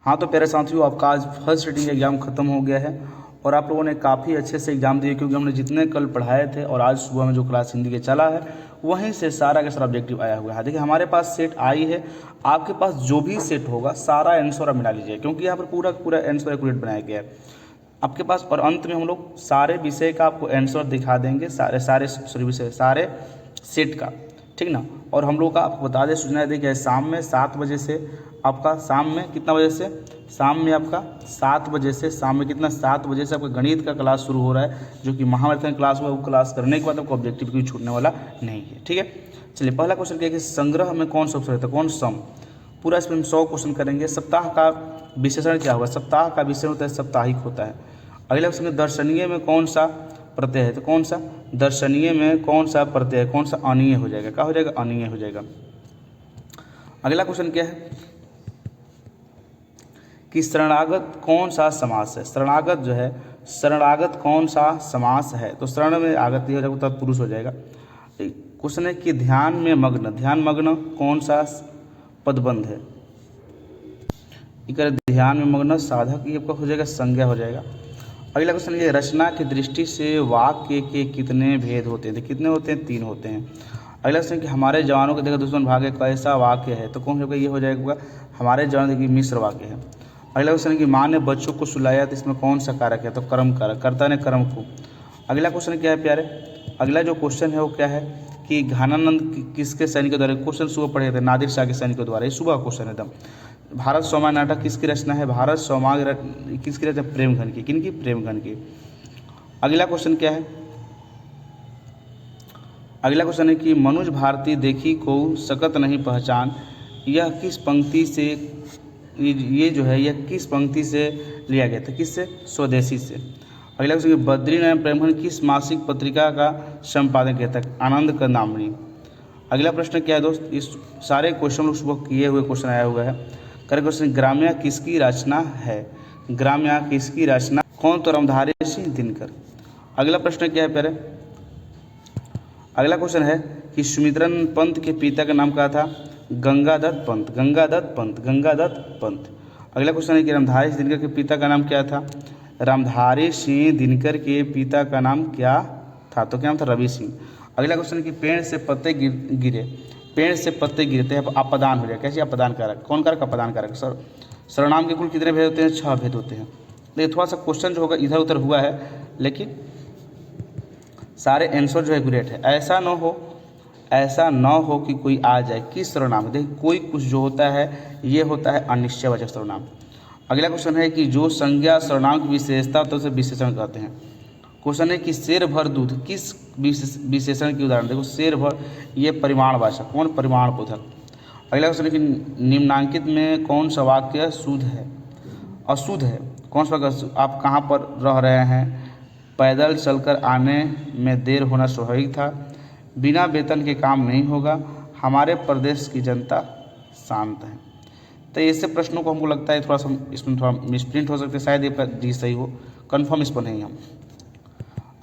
हाँ तो प्यारे साथियों, आपका आज फर्स्ट सिटिंग एग्ज़ाम ख़त्म हो गया है और आप लोगों ने काफ़ी अच्छे से एग्ज़ाम दिए, क्योंकि हमने जितने कल पढ़ाए थे और आज सुबह में जो क्लास हिंदी के चला है वहीं से सारा का सारा ऑब्जेक्टिव आया हुआ है। देखिए हमारे पास सेट आई है, आपके पास जो भी सेट होगा सारा आंसर आप मिला लीजिए, क्योंकि यहाँ पर पूरा पूरा आंसर एक्यूरेट बनाया गया है आपके पास। और अंत में हम लोग सारे विषय का आपको आंसर दिखा देंगे, सारे सेट का, ठीक ना। और हम लोग का आपको बता दें, सूचना दे कि शाम में 7 बजे से आपका, शाम में कितना बजे से, शाम में आपका 7 बजे से, शाम में कितना 7 बजे से आपका गणित का क्लास शुरू हो रहा है, जो कि महाभारत क्लास हुआ। वो क्लास करने के बाद आपको ऑब्जेक्टिव कोई छूटने वाला नहीं है, ठीक है। चलिए पहला क्वेश्चन क्या है कि संग्रह में कौन सा रहता है, कौन सम। पूरा इसमें हम 100 क्वेश्चन करेंगे। सप्ताह का विशेषण क्या होगा, सप्ताह का विशेषण होता है साप्ताहिक होता है। अगला क्वेश्चन, दर्शनीय में कौन सा प्रत्यय है, तो कौन सा दर्शनीय में कौन सा प्रत्यय, कौन सा अनीय हो जाएगा, क्या हो जाएगा, अनीय हो जाएगा। अगला क्वेश्चन क्या है कि शरणागत कौन सा समास है, शरणागत जो है, शरणागत कौन सा समास है, तो शरण में आगत हो जाएगा, तत्पुरुष हो जाएगा। क्वेश्चन है कि ध्यान में मग्न, ध्यान मग्न कौन सा पदबंध है, ध्यान में मग्न साधक ये आपका हो जाएगा, संज्ञा हो जाएगा। अगला क्वेश्चन ये, रचना की दृष्टि से वाक्य के कितने भेद होते हैं, कितने होते हैं, 3 होते हैं। अगला क्वेश्चन कि हमारे जवानों को देखा दुश्मन भागे कैसा वाक्य है, तो कौन होगा, ये हो जाएगा हमारे जवान देखिए मिश्र वाक्य है। अगला क्वेश्चन कि माँ ने बच्चों को सुलाया, तो इसमें कौन सा कारक है, तो कर्म कारक, कर्ता ने कर्म को। अगला क्वेश्चन क्या है प्यारे, अगला जो क्वेश्चन है वो क्या है कि घानानंद किसके सैनिकों द्वारा, क्वेश्चन सुबह पढ़े थे, नादिर शाह के सैनिकों द्वारा, ये सुबह क्वेश्चन है एकदम। भारत सौमा नाटक किसकी रचना है, भारत सौमा किसकी रचना, प्रेमघन की, किनकी, प्रेमघन की। अगला क्वेश्चन क्या है, अगला क्वेश्चन है कि मनुज भारती देखी को सकत नहीं पहचान, यह किस पंक्ति से, ये जो है यह किस पंक्ति से लिया गया था, किससे, स्वदेशी से। अगला क्वेश्चन, बद्रीनारायण प्रेमघन किस मासिक पत्रिका का संपादन किया था, आनंद कंदामणी। अगला प्रश्न क्या है दोस्त, इस सारे क्वेश्चन लोग सुबह किए हुए क्वेश्चन आया हुआ है। करेक्ट क्वेश्चन, ग्राम्या किसकी रचना है, ग्राम्या किसकी रचना, कौन, तो रामधारी सिंह दिनकर। अगला प्रश्न क्या है प्यारे, अगला क्वेश्चन है कि सुमित्रन पंत के पिता का नाम क्या था, गंगादत्त पंत, गंगादत्त पंत, गंगादत्त पंत। अगला क्वेश्चन है कि रामधारी सिंह दिनकर के पिता का नाम क्या था, रामधारी सिंह दिनकर के पिता का नाम क्या था, तो क्या नाम था, रवि सिंह। अगला क्वेश्चन कि पेड़ से पत्ते गिरे, पेड़ से पत्ते गिरते हैं, अपदान हो जाए, कैसे, अपदान कारक, कौन कारक, अपदान कारक। सर्वनाम के कुल कितने भेद होते हैं, 6 भेद होते हैं। देखिए थोड़ा सा क्वेश्चन जो होगा इधर उधर हुआ है, लेकिन सारे आंसर जो है ग्रेट है। ऐसा न हो कि कोई आ जाए किस सर्वनाम, देखिए कोई कुछ जो होता है ये होता है अनिश्चयवाचक सर्वनाम। अगला क्वेश्चन है कि जो संज्ञा सर्वनाम की विशेषता तो उसे विशेषण कहते हैं। क्वेश्चन है कि शेर भर दूध किस विशेषण की उदाहरण, देखो शेर भर ये परिमाणवाचक, कौन, परिमाण बोधक। अगला क्वेश्चन है कि निम्नांकित में कौन सा वाक्य शुद्ध है, अशुद्ध है, कौन सा वाक्य, आप कहाँ पर रह रहे हैं, पैदल चलकर आने में देर होना स्वाभाविक था, बिना वेतन के काम नहीं होगा, हमारे प्रदेश की जनता शांत है। तो ऐसे प्रश्नों को हमको लगता है थोड़ा सा इसमें थोड़ा मिसप्रिंट हो सकते हैं, शायद ये जी सही हो, कन्फर्म इस पर नहीं हम।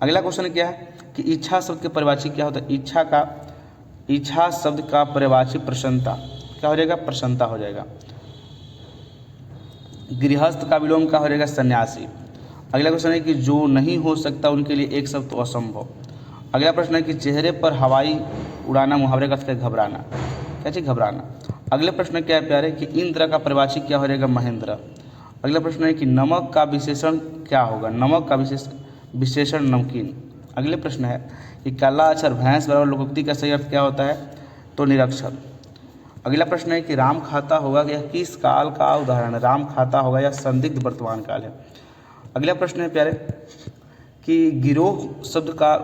अगला क्वेश्चन क्या है कि इच्छा शब्द के परिभाषित क्या होता है, इच्छा शब्द का परिभाषित प्रसन्नता, क्या हो जाएगा, प्रसन्नता हो जाएगा। गृहस्थ का विलोम क्या हो जाएगा, सन्यासी। अगला क्वेश्चन है कि जो नहीं हो सकता उनके लिए एक शब्द तो असंभव। अगला प्रश्न है कि चेहरे पर हवाई उड़ाना मुहावरे का अर्थ घबराना, क्या चीज़, घबराना। अगले प्रश्न क्या है प्यारे कि इंद्र का परिभाषित क्या हो जाएगा, महेंद्र। अगला प्रश्न है कि नमक का विशेषण क्या होगा, नमक का विशेषण नमकीन। अगले प्रश्न है कि काला अक्षर भैंस बराबर लोकोक्ति का सही अर्थ क्या होता है, तो निरक्षर। अगला प्रश्न है कि राम खाता होगा यह किस काल का उदाहरण है, राम खाता होगा या संदिग्ध वर्तमान काल है। अगला प्रश्न है प्यारे कि गिरोह शब्द का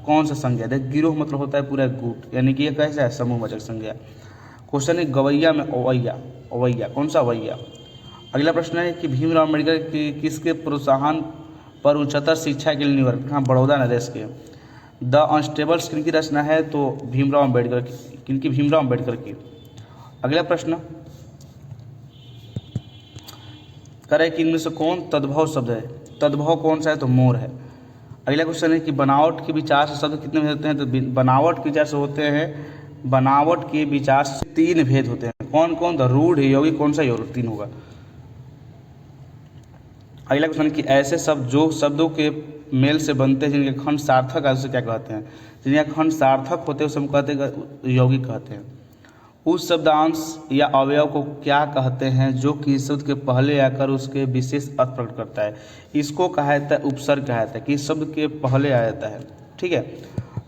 कौन सा संज्ञा है, गिरोह मतलब होता है पूरा गुट, यानी कि यह कैसा है, समूहवाचक संज्ञा। क्वेश्चन है गवैया में अवैया, अवैया कौन सा, अवैया। अगला प्रश्न है कि भीमराव अम्बेडकर की किसके प्रोत्साहन पर उच्चतर शिक्षा के लिए न्यूयॉर्क, हाँ बड़ौदा नरेश के। द अनस्टेबल्स किनकी रचना है, तो भीमराव अम्बेडकर की, किनकी, भीमराव अम्बेडकर की। अगला प्रश्न करे कि इनमें से कौन तद्भव शब्द है, तद्भव कौन सा है, तो मोर है। अगला क्वेश्चन है कि बनावट के विचार से शब्द कितने भेद होते हैं, तो बनावट के विचार से होते हैं, बनावट के विचार से 3 भेद होते हैं, कौन कौन, द रूढ़, योगी, कौन सा, योग 3 होगा। अगला क्वेश्चन कि ऐसे शब्द जो शब्दों के मेल से बनते हैं जिनके खंड सार्थक है उसे क्या कहते हैं? जिनके खंड सार्थक होते हैं उसे हम कहते हैं यौगिक कहते हैं। उस शब्दांश या अवयव को क्या कहते हैं जो कि शब्द के पहले आकर उसके विशेष अर्थ प्रकट करता है? इसको कहा जाता है उपसर्ग कहा जाता है, कि शब्द के पहले आ जाता है। ठीक है।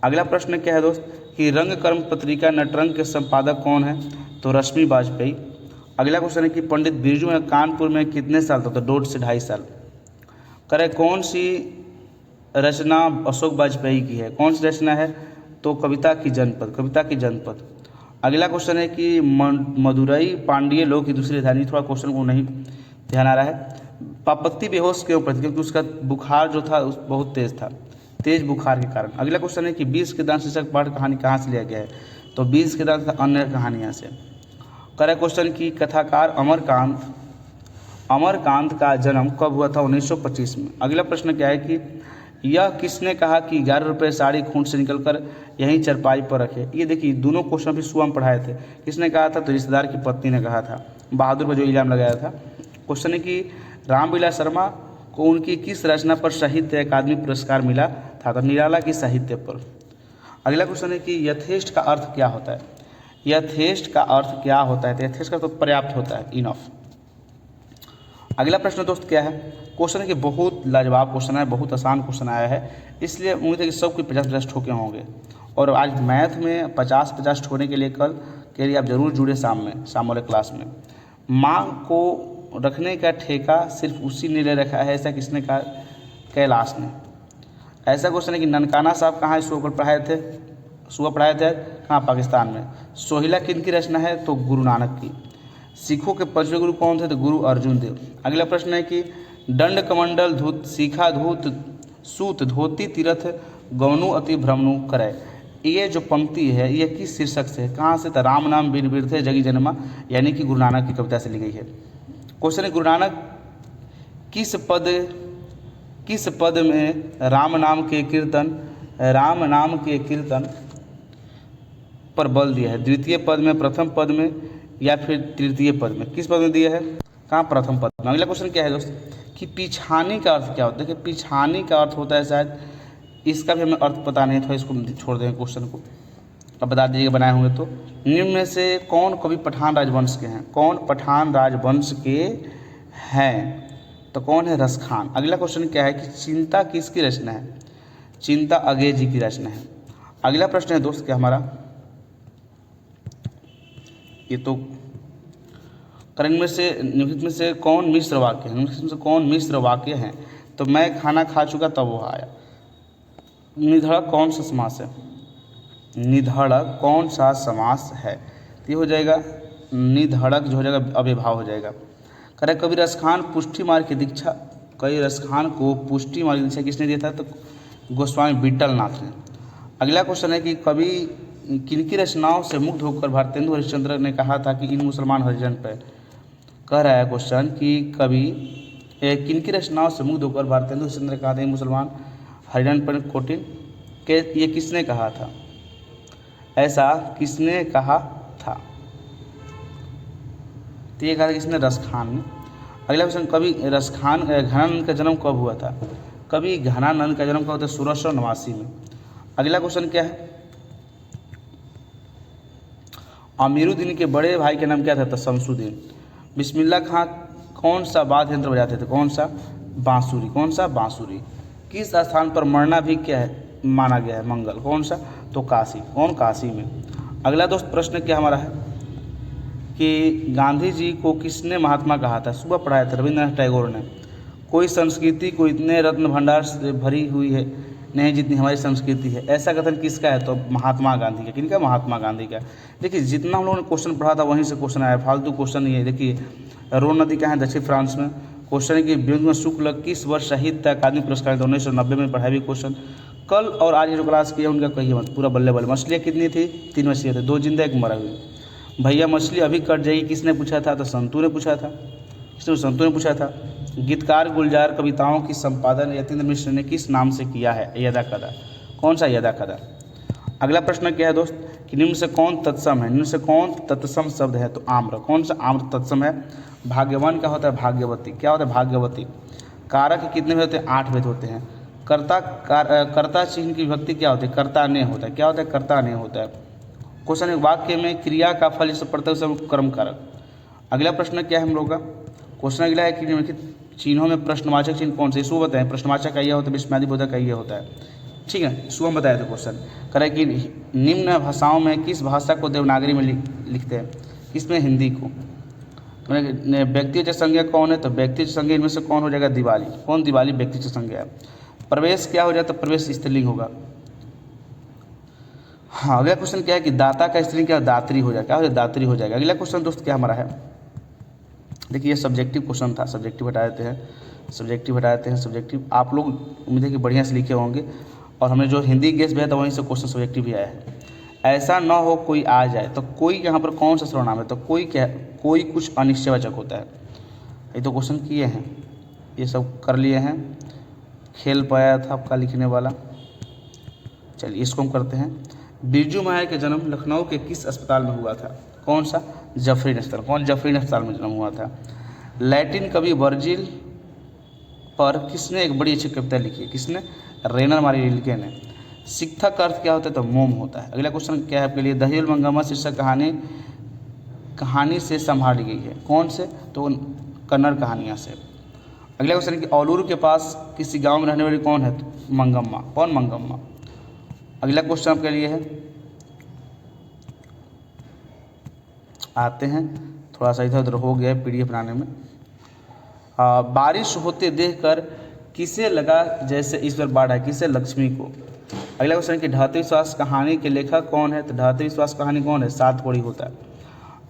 अगला प्रश्न क्या है दोस्त कि रंगकर्म पत्रिका नटरंग के संपादक कौन है? तो रश्मि वाजपेयी। अगला क्वेश्चन है कि पंडित बिरजू ने कानपुर में कितने साल तक? तो 1.5 से 2.5 साल। करें कौन सी रचना अशोक वाजपेयी की है? कौन सी रचना है? तो कविता की जनपद, कविता की जनपद। अगला क्वेश्चन है कि मदुरई पांड्य लोक की दूसरी राजधानी, थोड़ा क्वेश्चन को नहीं ध्यान आ रहा है। पापत्ती बेहोश क्यों पड़ी? क्योंकि उसका बुखार जो था बहुत तेज था, तेज बुखार के कारण। अगला क्वेश्चन है कि 20 के दान शीर्षक पाठ कहानी कहाँ से लिया गया है? तो 20 के दान अन्य कहानियाँ से। करें क्वेश्चन की कथाकार अमरकांत का जन्म कब हुआ था? 1925 में। अगला प्रश्न क्या है कि यह किसने कहा कि 11 रुपये साड़ी खूंट से निकलकर यहीं चरपाई पर रखे? ये देखिए दोनों क्वेश्चन भी सुबह हम पढ़ाए थे। किसने कहा था? तो रिश्तेदार की पत्नी ने कहा था, बहादुर पर जो इल्जाम लगाया था। क्वेश्चन है कि रामविलास शर्मा को उनकी किस रचना पर साहित्य अकादमी पुरस्कार मिला था? तो निराला की साहित्य पर। अगला क्वेश्चन है कि यथेष्ट का अर्थ क्या होता है? यथेष्ट का अर्थ क्या होता है? तो यथेष्ट का तो पर्याप्त होता है, इनफ। अगला प्रश्न दोस्त क्या है? क्वेश्चन है कि बहुत लाजवाब क्वेश्चन है, बहुत आसान क्वेश्चन आया है, इसलिए उम्मीद है कि सब कोई 50-50 ठोके होंगे। और आज मैथ में 50-50 ठोकने के लिए कल के लिए आप जरूर जुड़े शाम वाले क्लास में। माँ को रखने का ठेका सिर्फ उसी ने ले रखा है, ऐसा किसने कहा? कैलाश ने। ऐसा क्वेश्चन है कि ननकाना साहब कहाँ सुबह पढ़ाए थे? कहाँ? पाकिस्तान में। सोहिला किन की रचना है? तो गुरु नानक की। सिखों के पांचवें गुरु कौन थे? तो गुरु अर्जुन देव। अगला प्रश्न है कि दंड कमंडल धूत सीखा धूत सूत धोती तीरथ गौनु अति भ्रमणु करे, ये जो पंक्ति है ये किस शीर्षक से है? कहाँ से? तो राम नाम बीर बीर थे जगी जन्मा, यानी कि गुरु नानक की कविता से ली गई है। क्वेश्चन है गुरु नानक किस पद में राम नाम के कीर्तन पर बल दिया है? द्वितीय पद में, प्रथम पद में, या फिर तृतीय पद में? किस पद में दिया है? कहाँ? प्रथम पद में। अगला क्वेश्चन क्या है दोस्त कि पिछानी का अर्थ क्या होता है? देखिए पिछानी का अर्थ होता है, शायद इसका भी हमें अर्थ पता नहीं था, इसको छोड़ देंगे क्वेश्चन को, अब बता दीजिएगा बनाए होंगे तो। निम्न में से कौन कवि पठान राजवंश के हैं? कौन पठान राजवंश के हैं? तो कौन है? रसखान। अगला क्वेश्चन क्या है कि चिंता किसकी रचना है? चिंता अंग्रेज जी की रचना है। अगला प्रश्न है दोस्त क्या हमारा, ये तो करंट में से निम्नलिखित में से कौन मिश्र वाक्य है? निम्नलिखित में से कौन मिश्र वाक्य हैं? तो मैं खाना खा चुका तब वो आया। निधड़क कौन सा समास है? निधड़क कौन सा समास है? ये हो जाएगा निधड़क, जो हो जाएगा अव्ययभाव हो जाएगा। करे कवि रसखान पुष्टि मार्ग की दीक्षा, कवि रसखान को पुष्टि मार्ग की दीक्षा किसने दिया था? तो गोस्वामी विट्ठलनाथ ने। अगला क्वेश्चन है कि कवि किनकी रचनाओं से मुग्ध होकर भारतेंदु हरिश्चंद्र ने कहा था कि इन मुसलमान हरिजन पर? कह रहा है क्वेश्चन कि कवि किनकी रचनाओं से मुग्ध होकर भारतेंदु हरिश्चंद्र ने कहा था मुसलमान हरिजन पर कोटिन के? ये किसने कहा था? ऐसा किसने कहा था? तो ये कहा था किसने? रसखान ने। अगला क्वेश्चन कवि घनानंद का जन्म कब हुआ था? कवि घनानंद का जन्म कब हुआ था? 1689 में। अगला क्वेश्चन क्या है? अमीरुद्दीन के बड़े भाई का नाम क्या था? तो शमसुद्दीन। बिस्मिल्लाह खां कौन सा वाद्य यंत्र बजाते थे? कौन सा? बांसुरी। कौन सा? बांसुरी। किस स्थान पर मरना भी क्या है माना गया है? मंगल। कौन सा? तो काशी। कौन? काशी में। अगला दोस्त प्रश्न क्या हमारा है कि गांधी जी को किसने महात्मा कहा था? सुबह पढ़ाया था रविंद्रनाथ टैगोर ने। कोई संस्कृति को इतने रत्न भंडार से भरी हुई है नहीं जितनी हमारी संस्कृति है, ऐसा कथन किसका है? तो महात्मा गांधी का। किनका? महात्मा गांधी का। देखिए जितना हम लोगों ने क्वेश्चन पढ़ा था वहीं से क्वेश्चन आया, फालतू क्वेश्चन नहीं है। देखिए रोन नदी कहाँ है? दक्षिण फ्रांस में। क्वेश्चन है कि बिंदु शुक्ल किस वर्ष साहित्य अकादमी पुरस्कार? 1990 में पढ़ाया भी क्वेश्चन। कल और आज जो क्लास किया उनका कहिए मत, पूरा बल्ले बल्ले। मछलियाँ कितनी थी? 3 मछलियाँ थी, 2 जिंदा 1 मरा हुई। भैया मछली अभी कट जाएगी किसने पूछा था? तो संतू ने पूछा था। किसने? संतू ने पूछा था। गीतकार गुलजार कविताओं की संपादन यतीन्द्र मिश्र ने किस नाम से किया है? यदा कदा। कौन सा? यदा कदा। अगला प्रश्न क्या है दोस्त कि निम्न से कौन तत्सम है? निम्न से कौन तत्सम शब्द है? तो आम्र। कौन सा आम्र तत्सम है? भाग्यवान क्या होता है? भाग्यवती। क्या होता है? भाग्यवती। कारक कितने भेद होते हैं? 8 भेद होते हैं। कर्ता चिन्ह की विभक्ति क्या होती है? कर्ता ने होता है। क्या होता है? कर्ता ने होता है। क्वेश्चन एक वाक्य में क्रिया का फल जिससे पड़ता है उसे कर्म कारक। अगला प्रश्न क्या है हम लोग का? क्वेश्चन अगला है कि निम्नलिखित चिन्हों में प्रश्नवाचक चिन्ह कौन से? इसको बताएं। प्रश्नवाचक का ये होता है, विस्मयादिबोधक का ये होता है। ठीक है, इसको हम बताए थे। क्वेश्चन करें कि निम्न भाषाओं में किस भाषा को देवनागरी में लिखते हैं? किसमें? हिंदी को। व्यक्तिवाचक संज्ञा कौन है? तो व्यक्तिवाचक संज्ञा इनमें से कौन हो जाएगा? दिवाली। कौन? दिवाली व्यक्तिवाचक संज्ञा है। प्रवेश क्या हो जाता है? प्रवेश स्त्रीलिंग होगा। हाँ, अगला क्वेश्चन क्या है कि दाता का स्त्रीलिंग क्या? दात्री हो जाएगा। क्या हो जाएगा? दात्री हो जाएगा। अगला क्वेश्चन दोस्त क्या हमारा है? देखिए ये सब्जेक्टिव क्वेश्चन था। सब्जेक्टिव हटा देते हैं। सब्जेक्टिव आप लोग उम्मीद है कि बढ़िया से लिखे होंगे, और हमने जो हिंदी गेस भेजा था वहीं से क्वेश्चन सब्जेक्टिव भी आया है। ऐसा न हो कोई आ जाए, तो कोई यहाँ पर कौन सा सर्वनाम है? तो कोई क्या? कोई कुछ अनिश्चयवाचक होता है। ये तो क्वेश्चन किए हैं, ये सब कर लिए हैं। खेल पाया था आपका लिखने वाला। चलिए इसको हम करते हैं। बिरजू महाराज का जन्म लखनऊ के किस अस्पताल में हुआ था? कौन सा? जफरीन अस्पताल। कौन? जफरीन अस्पताल में जन्म हुआ था। लैटिन कवि वर्जिल पर किसने एक बड़ी अच्छी कविता लिखी है? किसने? रेनर मारी रिल्के ने। शिक्षा का अर्थ क्या होता है? तो मोम होता है। अगला क्वेश्चन क्या है आपके लिए? दहियुल मंगमा शीर्षक कहानी से संभाली गई है। कौन से? तो कन्नड़ कहानियाँ से। अगला क्वेश्चन कि औलूरू के पास किसी गांव में रहने वाली कौन है? तो मंगम्मा। कौन? मंगम्मा। अगला क्वेश्चन आपके लिए है, आते हैं। थोड़ा सा इधर उधर हो गया है पीडीएफ बनाने में। बारिश होते देखकर किसे लगा जैसे ईश्वर बाढ़ है? किसे? लक्ष्मी को। अगला क्वेश्चन कि ढाते विश्वास कहानी के लेखक कौन है? तो ढाते विश्वास कहानी कौन है? सात कोड़ी होता है।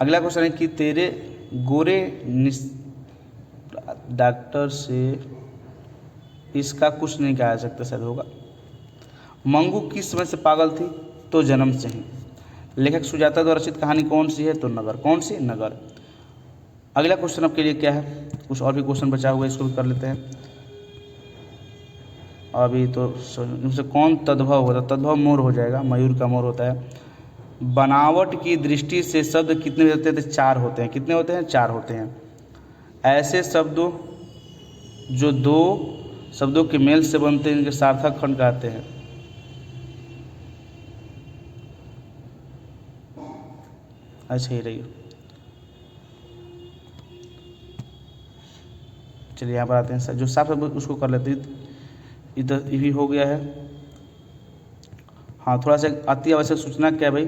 अगला क्वेश्चन है कि तेरे गोरे डॉक्टर से इसका कुछ नहीं कहा जा सकता, शायद होगा। मंगू किस समय से पागल थी? तो जन्म से ही। लेखक सुजाता द्वारा रचित कहानी कौन सी है? तो नगर। कौन सी? नगर। अगला क्वेश्चन आपके लिए क्या है? कुछ और भी क्वेश्चन बचा हुआ है, इसको भी कर लेते हैं। अभी तो इनसे कौन तद्भव होता है? तद्भव मोर हो जाएगा, मयूर का मोर होता है। बनावट की दृष्टि से शब्द कितने होते हैं? 4 होते हैं। कितने होते हैं? 4 होते हैं। ऐसे शब्दों जो 2 शब्दों के मेल से बनते हैं इनके सार्थक खंड कहते हैं। अच्छा ही रही। चलिए यहाँ पर आते हैं। जो साफ शब्द उसको कर लेते हैं। इधर ये भी हो गया है। हाँ, थोड़ा सा अति आवश्यक सूचना क्या है भाई?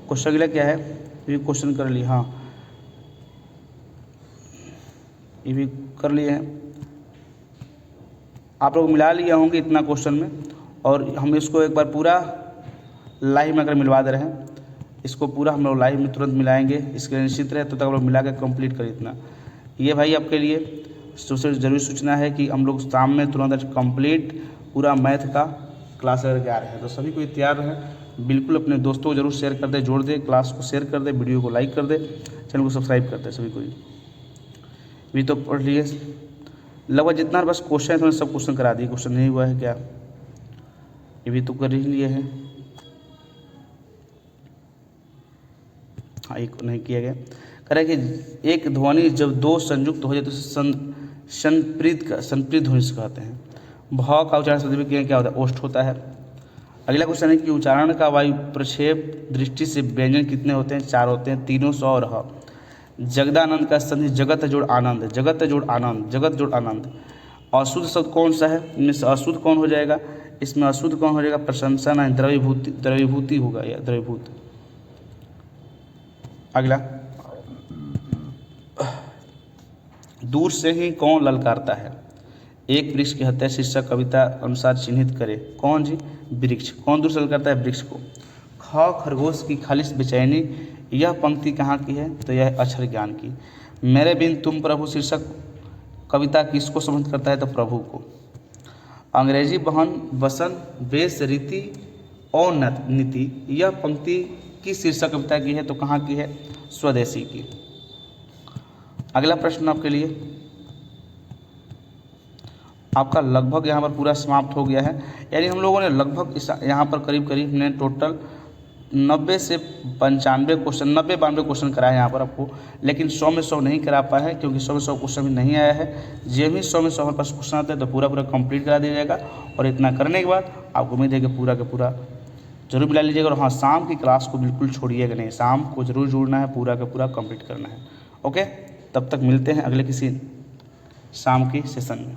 क्वेश्चन अगला क्या है? ये क्वेश्चन कर लिए। हाँ, ये भी कर लिए हैं। आप लोग मिला लिए होंगे इतना क्वेश्चन में, और हम इसको एक बार पूरा लाइव में अगर मिलवा दे रहे हैं, इसको पूरा हम लोग लाइव में तुरंत मिलाएंगे। इसके लिए निश्चित रहे तो तक हम लोग मिला के कंप्लीट कर इतना। ये भाई आपके लिए सबसे ज़रूरी सूचना है कि हम लोग शाम में तुरंत कंप्लीट पूरा मैथ का क्लास करके आ रहे हैं। तो सभी को तैयार रहें। बिल्कुल अपने दोस्तों को जरूर शेयर कर दे, जोड़ दे, क्लास को शेयर कर दे, वीडियो को लाइक कर दे, चैनल को सब्सक्राइब कर दे सभी को। भी तो पढ़ लिए लगभग जितना बस क्वेश्चन है तो सब क्वेश्चन करा दिए। क्वेश्चन नहीं हुआ है क्या? ये भी तो कर ही लिए हैं। हाँ, एक नहीं किया गया। कह रहा है कि एक ध्वनि जब 2 संयुक्त हो जाए तो संप्रीत ध्वनि से कहते हैं। भाव का उच्चारण शब्द में क्या होता है? ओष्ठ होता है। अगला क्वेश्चन है कि उच्चारण का वायु प्रक्षेप दृष्टि से व्यंजन कितने होते हैं? 4 होते हैं। तीनों स और ह। जगदानंद का संधि जगत जोड़ आनंद। जगत जोड़ आनंद। जगत जोड़ आनंद। अशुद्ध शब्द कौन सा है? इनमें से अशुद्ध कौन हो जाएगा? इसमें अशुद्ध कौन हो जाएगा? प्रशंसा नहीं, द्रव्यभूति होगा या द्रव्यभूत। अगला, दूर से ही कौन ललकारता है? एक वृक्ष की हत्या शीर्षक कविता अनुसार चिन्हित करे। कौन जी? वृक्ष। कौन दूर से ललकारता है? वृक्ष को। ख खरगोश की खालिश बेचैनी, यह पंक्ति कहाँ की है? तो यह अक्षर ज्ञान की। मेरे बिन तुम प्रभु शीर्षक कविता किसको संबोधित करता है? तो प्रभु को। अंग्रेजी बहन वसन बेस रीति और नीति, यह पंक्ति किस शीर्षक कविता की है? तो कहाँ की है? स्वदेशी की। अगला प्रश्न आपके लिए, आपका लगभग यहाँ पर पूरा समाप्त हो गया है। यानी हम लोगों ने लगभग यहाँ पर करीब करीब ने टोटल 90 से 95 क्वेश्चन 92 क्वेश्चन कराए यहाँ पर आपको, लेकिन 100 में 100 नहीं करा पाए हैं क्योंकि 100 में 100 क्वेश्चन भी नहीं आया है। जब भी 100 में 100 हमारे पास क्वेश्चन आते हैं तो पूरा कंप्लीट करा दिया जाएगा। और इतना करने के बाद आपको उम्मीद है कि पूरा का पूरा जरूर मिला लीजिएगा। और हाँ, शाम की क्लास को बिल्कुल छोड़िएगा नहीं, शाम को जरूर जुड़ना है, पूरा का पूरा कंप्लीट करना है। ओके, तब तक मिलते हैं अगले किसी शाम की सेशन में।